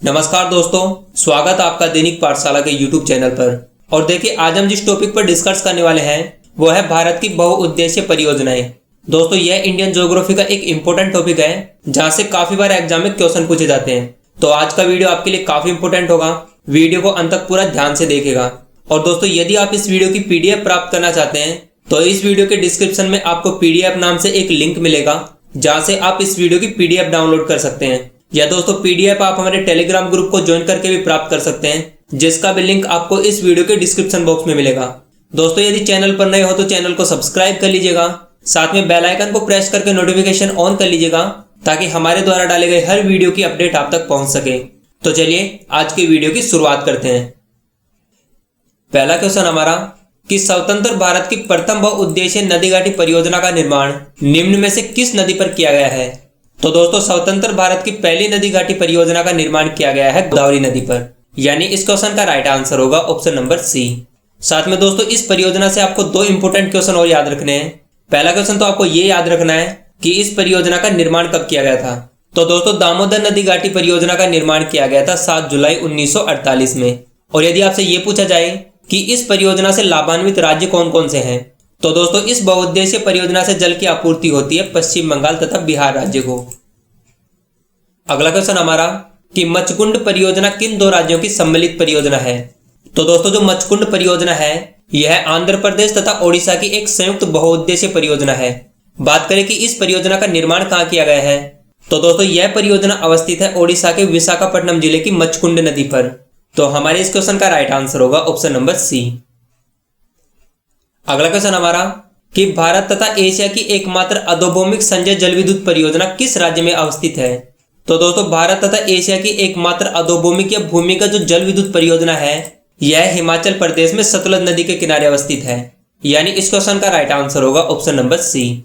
नमस्कार दोस्तों, स्वागत है आपका दैनिक पाठशाला के YouTube चैनल पर। और देखिए, आज हम जिस टॉपिक पर डिस्कस करने वाले हैं वो है भारत की बहुउद्देशीय परियोजनाएं। दोस्तों, यह इंडियन ज्योग्राफी का एक इंपॉर्टेंट टॉपिक है जहां से काफी बार एग्जाम में क्वेश्चन पूछे जाते हैं। तो आज का वीडियो आपके लिए काफी इंपॉर्टेंट होगा, वीडियो को अंत तक पूरा ध्यान से देखेगा। और दोस्तों, यदि आप इस वीडियो की PDF प्राप्त करना चाहते हैं तो इस वीडियो के डिस्क्रिप्शन में आपको PDF नाम से एक लिंक मिलेगा जहां से आप इस वीडियो की PDF डाउनलोड कर सकते हैं। या दोस्तों, PDF आप हमारे टेलीग्राम ग्रुप को ज्वाइन करके भी प्राप्त कर सकते हैं, जिसका भी लिंक आपको इस वीडियो के डिस्क्रिप्शन बॉक्स में मिलेगा। दोस्तों, यदि चैनल पर नए हो तो चैनल को सब्सक्राइब कर लीजिएगा, साथ में बेल आइकन को प्रेस करके नोटिफिकेशन ऑन कर लीजिएगा ताकि हमारे द्वारा डाले गए हर वीडियो की अपडेट आप तक पहुंच सके। तो चलिए आज के वीडियो की शुरुआत करते हैं। पहला क्वेश्चन हमारा कि स्वतंत्र भारत की प्रथम बहुउद्देशीय नदी घाटी परियोजना का निर्माण निम्न में से किस नदी पर किया गया है? तो दोस्तों, स्वतंत्र भारत की पहली नदी घाटी परियोजना का निर्माण किया गया है गोदावरी नदी पर, यानी इस क्वेश्चन का राइट आंसर होगा ऑप्शन नंबर सी। साथ में दोस्तों, इस परियोजना से आपको दो इंपोर्टेंट क्वेश्चन और याद रखने हैं। पहला क्वेश्चन तो आपको ये याद रखना है कि इस परियोजना का निर्माण कब किया गया था। तो दोस्तों, दामोदर नदी घाटी परियोजना का निर्माण किया गया था 7 जुलाई 1948 में। और यदि आपसे ये पूछा जाए कि इस परियोजना से लाभान्वित राज्य कौन कौन से हैं, तो दोस्तों इस बहुउद्देशीय परियोजना से जल की आपूर्ति होती है पश्चिम बंगाल तथा बिहार राज्य को। अगला क्वेश्चन हमारा कि मचकुंड परियोजना किन दो राज्यों की सम्मिलित परियोजना है? तो दोस्तों, जो मचकुंड परियोजना है यह आंध्र प्रदेश तथा ओडिशा की एक संयुक्त बहुउद्देशीय परियोजना है। बात करें कि इस परियोजना का निर्माण कहाँ किया गया है, तो दोस्तों यह परियोजना अवस्थित है ओडिशा के विशाखापट्टनम जिले की मचकुंड नदी पर। तो हमारे इस क्वेश्चन का राइट आंसर होगा ऑप्शन नंबर सी। अगला क्वेश्चन हमारा कि भारत तथा एशिया की एकमात्र अधोभौमिक संचय जल विद्युत परियोजना किस राज्य में अवस्थित है? तो दोस्तों, भारत तथा एशिया की एकमात्र अधोभौमिक या भूमिगत जो जल विद्युत परियोजना है यह हिमाचल प्रदेश में सतलज नदी के किनारे अवस्थित है, यानी इस क्वेश्चन का राइट आंसर होगा ऑप्शन नंबर सी।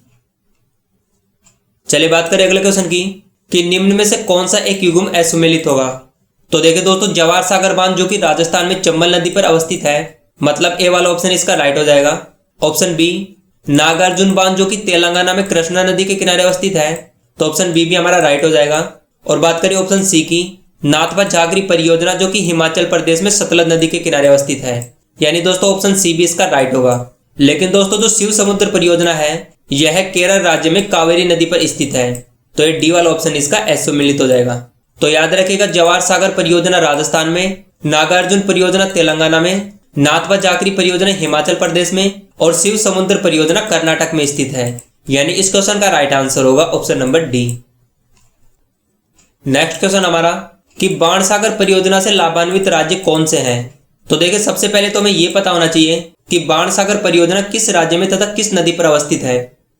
चलिए बात करें अगले क्वेश्चन की कि निम्न में से कौन सा एक युग्म असुमेलित होगा? तो देखिए दोस्तों, जवाहर सागर बांध जो कि राजस्थान में चंबल नदी पर अवस्थित है, मतलब ए वाला ऑप्शन इसका राइट हो जाएगा। ऑप्शन बी नागार्जुन बांध जो कि तेलंगाना में कृष्णा नदी के किनारे अवस्थित है, तो ऑप्शन बी भी हमारा राइट हो जाएगा। और बात करें ऑप्शन सी की, नाथपा झाकरी परियोजना जो कि हिमाचल प्रदेश में सतलज नदी के किनारे अवस्थित है, यानी दोस्तों ऑप्शन सी भी इसका राइट होगा। लेकिन दोस्तों, जो शिव समुद्र परियोजना है यह केरल राज्य में कावेरी नदी पर स्थित है, तो ये डी वाला ऑप्शन इसका असुमेलित हो जाएगा। तो याद रखिएगा, जवाहर सागर परियोजना राजस्थान में, नागार्जुन परियोजना तेलंगाना में, नाथपा झाकरी परियोजना हिमाचल प्रदेश में और शिव समुद्र परियोजना कर्नाटक में स्थित है, यानी इस क्वेश्चन का राइट आंसर होगा option number D. Next question हमारा कि बाणसागर परियोजना से लाभान्वित राज्य कौन से हैं? तो देखिए, सबसे पहले तो हमें यह पता होना चाहिए कि बाणसागर परियोजना किस राज्य में तथा किस नदी पर अवस्थित है।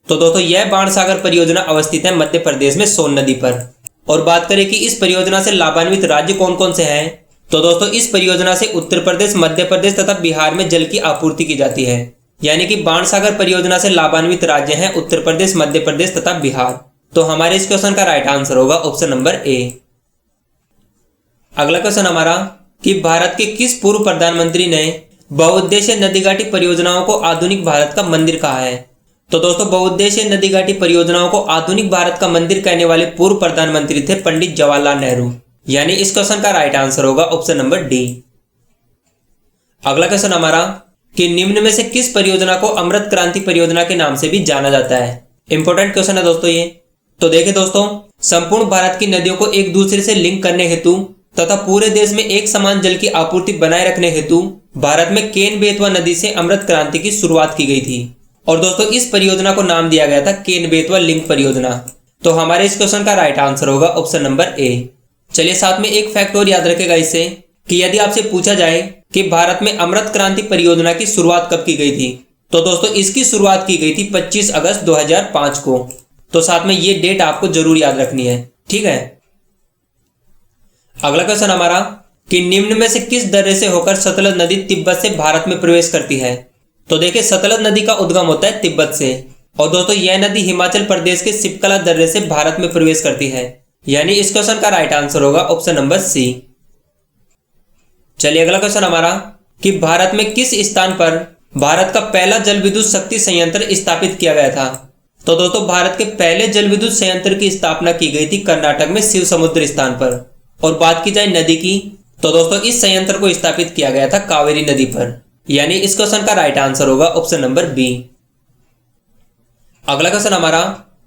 तो दोस्तों, यह बाणसागर परियोजना अवस्थित है मध्य प्रदेश में सोन नदी पर। और बात करें कि इस परियोजना से लाभान्वित राज्य कौन कौन से हैं, तो दोस्तों इस परियोजना से उत्तर प्रदेश, मध्य प्रदेश तथा बिहार में जल की आपूर्ति की जाती है, यानी कि बाणसागर परियोजना से लाभान्वित राज्य हैं उत्तर प्रदेश, मध्य प्रदेश तथा बिहार। तो हमारे इस क्वेश्चन का राइट आंसर होगा ऑप्शन नंबर ए। अगला क्वेश्चन हमारा कि भारत के किस पूर्व प्रधानमंत्री ने बहुउद्देशीय नदी घाटी परियोजनाओं को आधुनिक भारत का मंदिर कहा है? तो दोस्तों, बहुउद्देशीय नदी घाटी परियोजनाओं को आधुनिक भारत का मंदिर कहने वाले पूर्व प्रधानमंत्री थे पंडित जवाहरलाल नेहरू, यानी इस क्वेश्चन का राइट आंसर होगा ऑप्शन नंबर डी। अगला क्वेश्चन हमारा कि निम्न में से किस परियोजना को अमृत क्रांति परियोजना के नाम से भी जाना जाता है? इंपॉर्टेंट क्वेश्चन है दोस्तों ये। तो देखिए दोस्तों, संपूर्ण भारत की नदियों को एक दूसरे से लिंक करने हेतु तथा पूरे देश में एक समान जल की आपूर्ति बनाए रखने हेतु भारत में केन बेतवा नदी से अमृत क्रांति की शुरुआत की गई थी। और दोस्तों, इस परियोजना को नाम दिया गया था केन बेतवा लिंक परियोजना। तो हमारे इस क्वेश्चन का राइट आंसर होगा ऑप्शन नंबर ए। चलिए साथ में एक फैक्ट और याद रखेगा इससे कि यदि आपसे पूछा जाए कि भारत में अमृत क्रांति परियोजना की शुरुआत कब की गई थी, तो दोस्तों इसकी शुरुआत की गई थी 25 अगस्त 2005 को। तो साथ में ये डेट आपको जरूर याद रखनी है, ठीक है। अगला क्वेश्चन हमारा कि निम्न में से किस दर्रे से होकर सतलज नदी तिब्बत से भारत में प्रवेश करती है? तो देखिए, सतलज नदी का उद्गम होता है तिब्बत से, और दोस्तों यह नदी हिमाचल प्रदेश के शिवकला दर्रे से भारत में प्रवेश करती है, यानी इस क्वेश्चन का राइट आंसर होगा ऑप्शन नंबर सी। चलिए अगला क्वेश्चन हमारा कि भारत में किस स्थान पर भारत का पहला जल विद्युत शक्ति संयंत्र स्थापित किया गया था? तो दोस्तों, भारत के पहले जल विद्युत संयंत्र की स्थापना की गई थी कर्नाटक में शिव समुद्र स्थान पर। और बात की जाए नदी की, तो दोस्तों इस संयंत्र को स्थापित किया गया था कावेरी नदी पर, यानी इस क्वेश्चन का राइट आंसर होगा ऑप्शन नंबर बी। अगला क्वेश्चन हमारा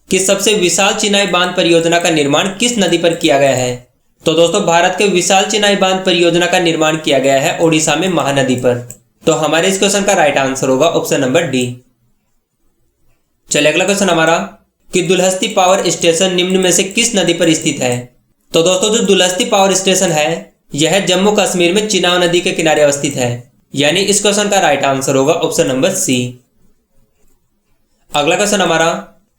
कि सबसे विशाल चिनाई बांध परियोजना का निर्माण किस नदी पर किया गया है? तो दोस्तों भारत के विशाल चिनाई बांध परियोजना का निर्माण किया गया है ओडिशा में महानदी पर। तो हमारे इस क्वेश्चन का राइट आंसर होगा ऑप्शन नंबर डी। चलिए अगला क्वेश्चन हमारा कि दुलहस्ती पावर स्टेशन निम्न में से किस नदी पर स्थित है? तो दोस्तों जो दुलहस्ती पावर स्टेशन है यह जम्मू कश्मीर में चिनाब नदी के किनारे अवस्थित है, यानी इस क्वेश्चन का राइट आंसर होगा ऑप्शन नंबर सी। अगला क्वेश्चन हमारा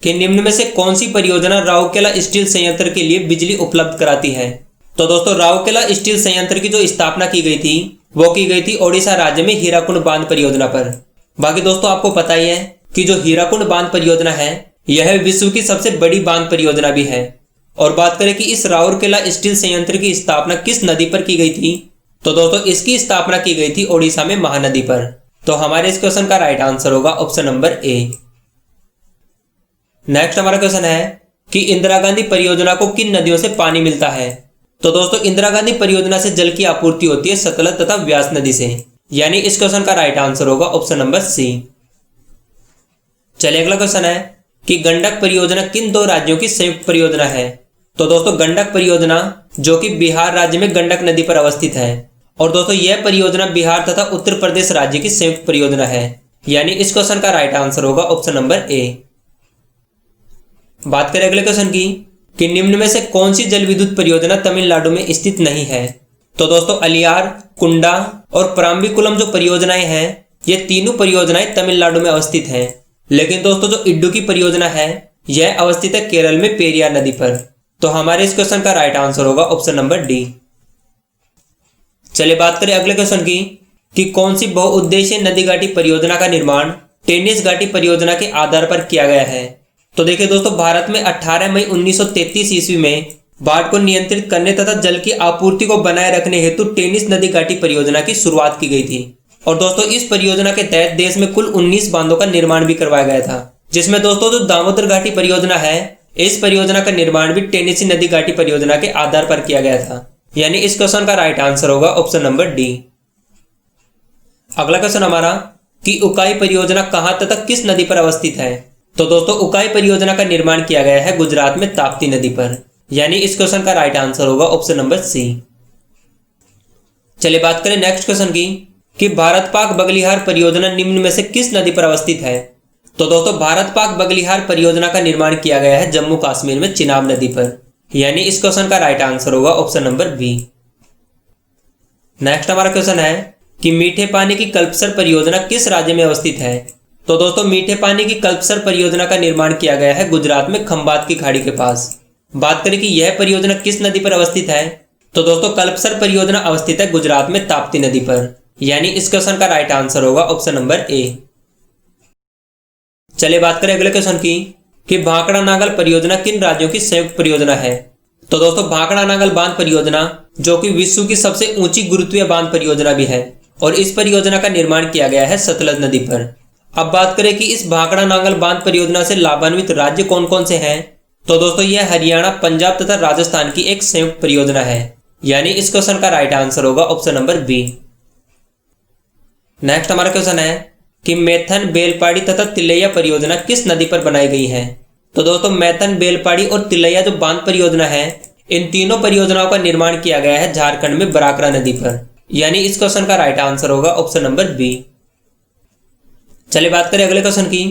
कि निम्न में से कौन सी परियोजना राउरकेला स्टील संयंत्र के लिए बिजली उपलब्ध कराती है? तो दोस्तों राउरकेला स्टील संयंत्र की जो स्थापना की गई थी वो की गई थी ओडिशा राज्य में हीराकुंड बांध परियोजना पर। बाकी दोस्तों आपको पता ही है कि जो हीराकुंड बांध परियोजना है यह विश्व की सबसे बड़ी बांध परियोजना भी है। और बात करें कि इस राउरकेला स्टील संयंत्र की स्थापना किस नदी पर की गई थी? तो दोस्तों इसकी स्थापना की गई थी ओडिशा में महानदी पर। तो हमारे इस क्वेश्चन का राइट आंसर होगा ऑप्शन नंबर ए। नेक्स्ट हमारा क्वेश्चन है कि इंदिरा गांधी परियोजना को किन नदियों से पानी मिलता है? तो दोस्तों इंदिरा गांधी परियोजना से जल की आपूर्ति होती है सतलज तथा व्यास नदी से, यानी इस क्वेश्चन का राइट आंसर होगा ऑप्शन नंबर सी। चलिए अगला क्वेश्चन है कि गंडक परियोजना किन दो राज्यों की संयुक्त परियोजना है? तो दोस्तों गंडक परियोजना जो कि बिहार राज्य में गंडक नदी पर अवस्थित है, और दोस्तों यह परियोजना बिहार तथा उत्तर प्रदेश राज्य की संयुक्त परियोजना है, यानी इस क्वेश्चन का राइट आंसर होगा ऑप्शन नंबर ए। बात करें अगले क्वेश्चन की कि निम्न में से कौन सी जल विद्युत परियोजना तमिलनाडु में स्थित नहीं है? तो दोस्तों अलियार, कुंडा और पराम्बिकुलम जो परियोजनाएं हैं ये तीनों परियोजनाएं तमिलनाडु में अवस्थित हैं, लेकिन दोस्तों जो इडुक्की परियोजना है यह अवस्थित है केरल में पेरियार नदी पर। तो हमारे इस क्वेश्चन का राइट आंसर होगा ऑप्शन नंबर डी। चलिए बात करें अगले क्वेश्चन की कि कौन सी बहुउद्देशीय नदी घाटी परियोजना का निर्माण टेनिस घाटी परियोजना के आधार पर किया गया है? तो देखिए दोस्तों भारत में 18 मई 1933 ईस्वी में बाढ़ को नियंत्रित करने तथा जल की आपूर्ति को बनाए रखने हेतु टेनिस नदी घाटी परियोजना की शुरुआत की गई थी। और दोस्तों इस परियोजना के तहत देश में कुल 19 बांधों का निर्माण भी करवाया गया था, जिसमें दोस्तों जो दामोदर घाटी परियोजना है इस परियोजना का निर्माण भी टेनिसी नदी घाटी परियोजना के आधार पर किया गया था, यानी इस क्वेश्चन का राइट आंसर होगा ऑप्शन नंबर डी। अगला क्वेश्चन हमारा कि उकाई परियोजना कहां तथा किस नदी पर अवस्थित है? तो दोस्तों उकाई परियोजना का निर्माण किया गया है गुजरात में ताप्ती नदी पर, यानी इस क्वेश्चन का राइट आंसर होगा ऑप्शन नंबर सी। चलिए बात करें नेक्स्ट क्वेश्चन की कि भारत पाक बगलिहार परियोजना निम्न में से किस नदी पर अवस्थित है? तो दोस्तों भारत पाक बगलिहार परियोजना का निर्माण किया गया है जम्मू कश्मीर में चिनाब नदी पर, यानी इस क्वेश्चन का राइट आंसर होगा ऑप्शन नंबर बी। नेक्स्ट हमारा क्वेश्चन है कि मीठे पानी की कल्पसर परियोजना किस राज्य में अवस्थित है? तो दोस्तों मीठे पानी की कल्पसर परियोजना का निर्माण किया गया है गुजरात में खंबात की खाड़ी के पास। बात करें कि यह परियोजना किस नदी पर अवस्थित है? तो दोस्तों कल्पसर परियोजना अवस्थित है गुजरात में ताप्ती नदी पर, यानी इस क्वेश्चन का राइट आंसर होगा ऑप्शन नंबर ए। चलिए बात करें अगले क्वेश्चन की कि भाखड़ा नागल परियोजना किन राज्यों की संयुक्त परियोजना है? तो दोस्तों भाखड़ा नागल बांध परियोजना जो कि विश्व की सबसे ऊंची गुरुत्वीय बांध परियोजना भी है, और इस परियोजना का निर्माण किया गया है सतलज नदी पर। अब बात करें कि इस भाखड़ा नागल बांध परियोजना से लाभान्वित राज्य कौन कौन से हैं? तो दोस्तों यह हरियाणा, पंजाब तथा राजस्थान की एक संयुक्त परियोजना है, यानी इस क्वेश्चन का राइट आंसर होगा ऑप्शन नंबर बी। नेक्स्ट हमारा क्वेश्चन है कि मैथन, बेलपाड़ी तथा तिलैया परियोजना किस नदी पर बनाई गई है? तो दोस्तों मैथन, बेलपाड़ी और तिलैया जो बांध परियोजना है इन तीनों परियोजनाओं का निर्माण किया गया है झारखंड में बराकरा नदी पर, यानी इस क्वेश्चन का राइट आंसर होगा ऑप्शन नंबर बी। चलिए बात करें अगले क्वेश्चन की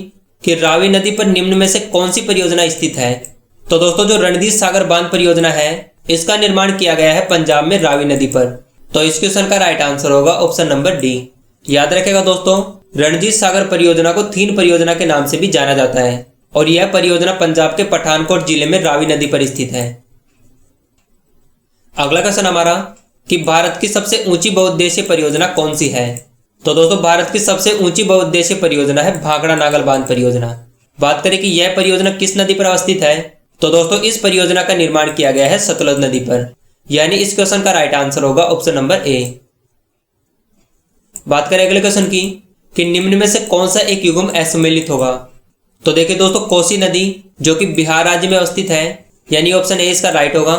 कि रावी नदी पर निम्न में से कौन सी परियोजना स्थित है? तो दोस्तों जो रणजीत सागर बांध परियोजना है इसका निर्माण किया गया है पंजाब में रावी नदी पर, तो इस क्वेश्चन का राइट आंसर होगा ऑप्शन नंबर डी। याद रखेगा दोस्तों रणजीत सागर परियोजना को थीन परियोजना के नाम से भी जाना जाता है, और यह परियोजना पंजाब के पठानकोट जिले में रावी नदी पर स्थित है। अगला क्वेश्चन हमारा कि भारत की सबसे ऊंची बहुउद्देशीय परियोजना कौन सी है? तो दोस्तों भारत की सबसे ऊंची बहुउद्देशीय परियोजना है भाखड़ा नागल बांध परियोजना। बात करें कि यह परियोजना किस नदी पर अवस्थित है? तो दोस्तों इस परियोजना का निर्माण किया गया है सतलज नदी पर, यानी इस क्वेश्चन का राइट आंसर होगा ऑप्शन नंबर ए। बात करें अगले क्वेश्चन की कि निम्न में से कौन सा एक युग्म असम्मिलित होगा? तो देखिए दोस्तों कोसी नदी जो कि बिहार राज्य में अवस्थित है, यानी ऑप्शन ए इसका राइट होगा।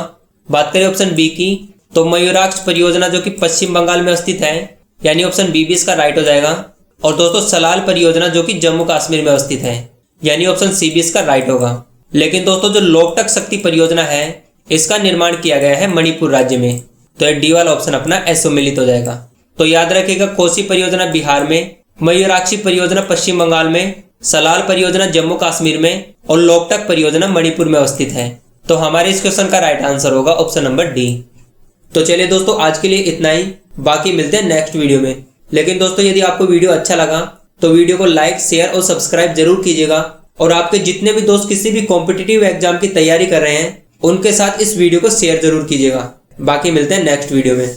बात करें ऑप्शन बी की तो मयूराक्ष परियोजना जो कि पश्चिम बंगाल में स्थित है, यानी ऑप्शन बी भी इसका राइट हो जाएगा। और दोस्तों सलाल परियोजना जो कि जम्मू कश्मीर में स्थित है, यानी ऑप्शन सी भी इसका राइट होगा। लेकिन दोस्तों जो लोकटक शक्ति परियोजना है, इसका निर्माण किया गया है मणिपुर राज्य में, तो ये डी वाला ऑप्शन अपना एस सम्मिलित हो जाएगा। तो याद रखिएगा, कोसी परियोजना बिहार में, मयूराक्षी परियोजना पश्चिम बंगाल में, सलाल परियोजना जम्मू कश्मीर में और लोकटक परियोजना मणिपुर में स्थित है। तो हमारे इस क्वेश्चन का राइट आंसर होगा ऑप्शन नंबर डी। तो चलिए दोस्तों, आज के लिए इतना ही, बाकी मिलते हैं नेक्स्ट वीडियो में। लेकिन दोस्तों यदि आपको वीडियो अच्छा लगा तो वीडियो को लाइक, शेयर और सब्सक्राइब जरूर कीजिएगा। और आपके जितने भी दोस्त किसी भी कॉम्पिटिटिव एग्जाम की तैयारी कर रहे हैं, उनके साथ इस वीडियो को शेयर जरूर कीजिएगा। बाकी मिलते हैं नेक्स्ट वीडियो में।